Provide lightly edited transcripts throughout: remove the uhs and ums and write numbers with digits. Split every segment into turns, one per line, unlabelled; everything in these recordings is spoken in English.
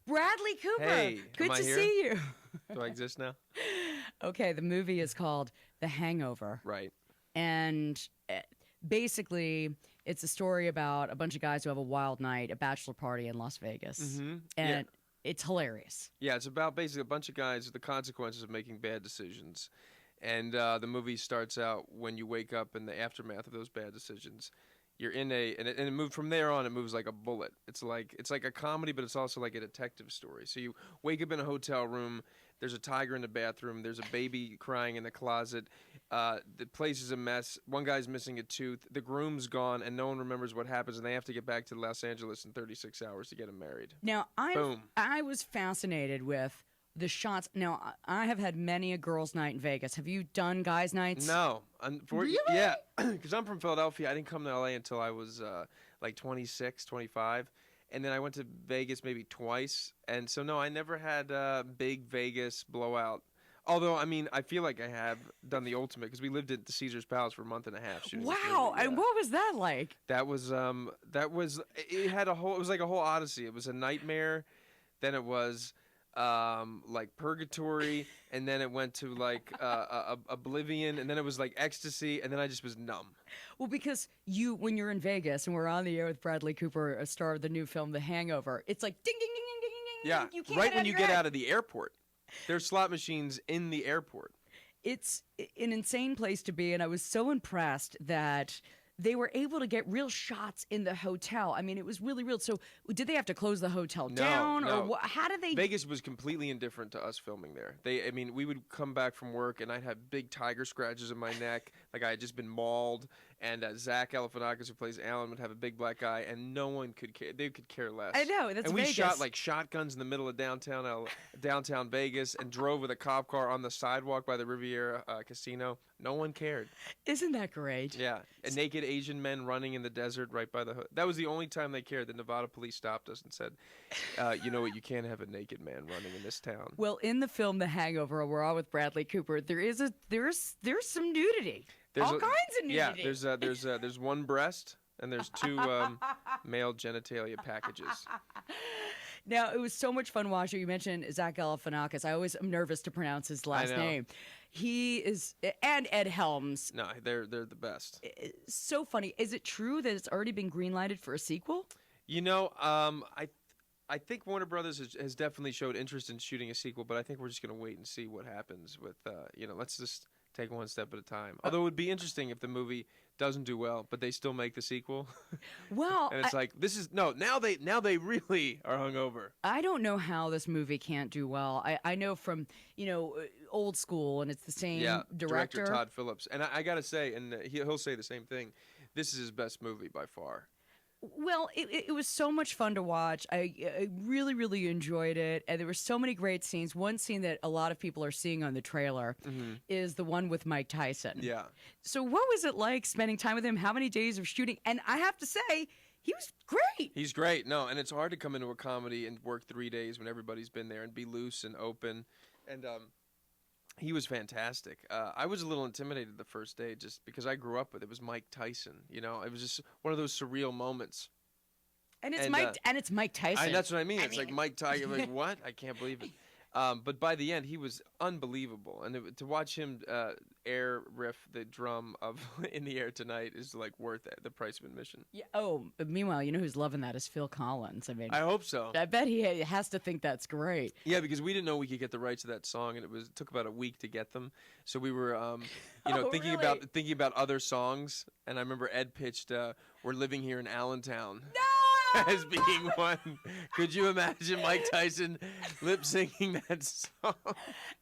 Bradley Cooper.
Hey,
Good
am I
to
here?
see you.
Do I exist now?
Okay, the movie is called The Hangover.
Right.
And basically, it's a story about a bunch of guys who have a wild night, a bachelor party in Las Vegas.
Mm-hmm.
And it's hilarious.
Yeah, it's about basically a bunch of guys, the consequences of making bad decisions. And the movie starts out when you wake up in the aftermath of those bad decisions. You're in and it moved from there on. It moves like a bullet. It's like a comedy, but it's also like a detective story. So you wake up in a hotel room. There's a tiger in the bathroom. There's a baby crying in the closet. The place is a mess. One guy's missing a tooth. The groom's gone, and no one remembers what happens. And they have to get back to Los Angeles in 36 hours to get him married.
Now,
Boom.
I was fascinated with the shots. Now, I have had many a girls' night in Vegas. Have you done guys' nights?
No,
Really?
Yeah, because I'm from Philadelphia. I didn't come to LA until I was like 26, 25, and then I went to Vegas maybe twice. And so no, I never had a big Vegas blowout. Although I mean, I feel like I have done the ultimate because we lived at the Caesar's Palace for a month and a half. Shooting this
Wow.
movie, yeah.
And what was that like?
That was it had a whole. It was like a whole odyssey. It was a nightmare. Then it was like purgatory, and then it went to like oblivion, and then it was like ecstasy, and then I just was numb.
Well, because when you're in Vegas and we're on the air with Bradley Cooper, a star of the new film The Hangover, it's like ding, ding, ding, ding, ding, ding, ding.
Yeah,
You can't
right
get
when you
your
get
head.
out of the airport, there's slot machines in the airport.
It's an insane place to be, and I was so impressed that they were able to get real shots in the hotel. I mean, it was really real. So, did they have to close the hotel down,
no.
or how did they?
Vegas was completely indifferent to us filming there. I mean, we would come back from work, and I'd have big tiger scratches in my neck, like I had just been mauled. And Zach Galifianakis, who plays Alan, would have a big black eye, and no one could care. They could care less.
I know, that's
And we
Vegas.
shot like shotguns in the middle of downtown Vegas, and drove with a cop car on the sidewalk by the Riviera Casino. No one cared.
Isn't that great?
Yeah, and naked Asian men running in the desert right by the. That was the only time they cared. The Nevada police stopped us and said, "You know what? You can't have a naked man running in this town."
Well, in the film The Hangover, we're all with Bradley Cooper. There's some nudity. All kinds of nudity.
Yeah, there's one breast and there's two male genitalia packages.
Now, it was so much fun watching. You mentioned Zach Galifianakis. I always am nervous to pronounce his last
I know.
name. He is, and Ed Helms.
No, they're the best.
So funny. Is it true that it's already been greenlighted for a sequel?
You know, I think Warner Brothers has definitely showed interest in shooting a sequel, but I think we're just going to wait and see what happens with, let's just take one step at a time. Although it would be interesting if the movie doesn't do well, but they still make the sequel.
Well,
and it's now they really are hungover.
I don't know how this movie can't do well. I know from, old school, and it's the same director.
Todd Phillips. And I got to say, and he'll say the same thing, this is his best movie by far.
Well, it was so much fun to watch. I really, really enjoyed it. And there were so many great scenes. One scene that a lot of people are seeing on the trailer is the one with Mike Tyson.
Yeah.
So what was it like spending time with him? How many days of shooting? And I have to say, he was great.
He's great. No, and it's hard to come into a comedy and work 3 days when everybody's been there and be loose and open. And he was fantastic. I was a little intimidated the first day just because I grew up with it. It was Mike Tyson. It was just one of those surreal moments.
And it's Mike Tyson.
That's what I mean. It's like Mike Tyson. Like, what? I can't believe it. But by the end, he was unbelievable, and to watch him air riff the drum of "In the Air Tonight" is like worth the price of admission.
Yeah. Oh, meanwhile, you know who's loving that is Phil Collins. I mean,
I hope so.
I bet he has to think that's great.
Yeah, because we didn't know we could get the rights to that song, and it took about a week to get them. So we were, thinking about other songs, and I remember Ed pitched "We're Living Here in Allentown."
No!
As being one. Could you imagine Mike Tyson lip syncing that song?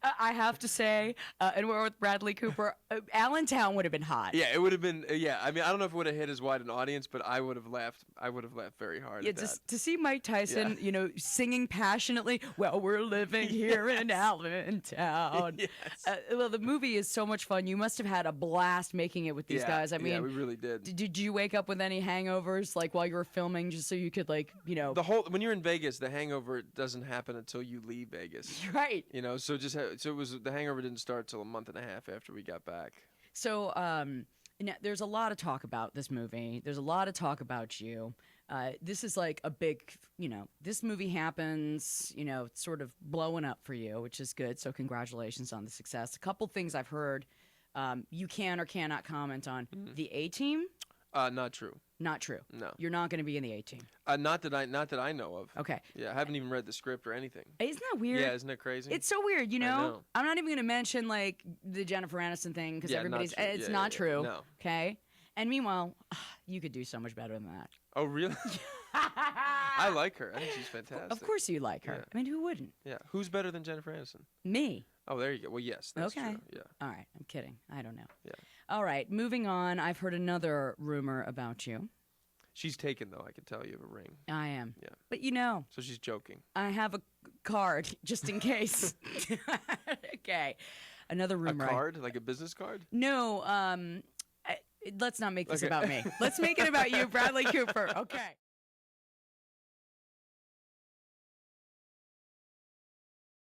I have to say, and we're with Bradley Cooper, Allentown would have been hot.
Yeah, it would have been. I mean, I don't know if it would have hit as wide an audience, but I would have laughed. I would have laughed very hard. At that.
To see Mike Tyson, singing passionately. Well, we're living here in Allentown.
Yes.
Well, the movie is so much fun. You must have had a blast making it with these guys. I mean,
yeah, we really did.
Did you wake up with any hangovers, like while you were filming, just so you could,
when you're in Vegas, the hangover doesn't happen until you leave Vegas.
Right.
So it was the hangover didn't start till a month and a half after we got back.
So, Now, there's a lot of talk about this movie. There's a lot of talk about you. This is like a big, this movie happens, sort of blowing up for you, which is good. So congratulations on the success. A couple things I've heard you can or cannot comment on. The A-Team?
Not true.
Not true.
No.
You're not going to be in the A-Team.
Not that I know of.
Okay.
Yeah, I haven't even read the script or anything.
Isn't that weird?
Yeah, isn't that crazy?
It's so weird,
I know.
I'm not even going to mention like the Jennifer Aniston thing because everybody's. It's not true.
No.
Okay. And meanwhile, you could do so much better than that.
Oh, really? I like her. I think she's fantastic.
Of course you like her.
Yeah.
I mean, who wouldn't?
Yeah. Who's better than Jennifer Aniston?
Me.
Oh, there you go. Well, yes, that's
Okay.
true. Yeah.
All right. I'm kidding. I don't know.
Yeah.
All right. Moving on. I've heard another rumor about you.
She's taken, though. I can tell you have a ring.
I am.
Yeah.
But
So she's joking.
I have a card just in case. Okay. Another rumor.
A card? Like a business card?
No. Let's not make this about me. Let's make it about you, Bradley Cooper. Okay.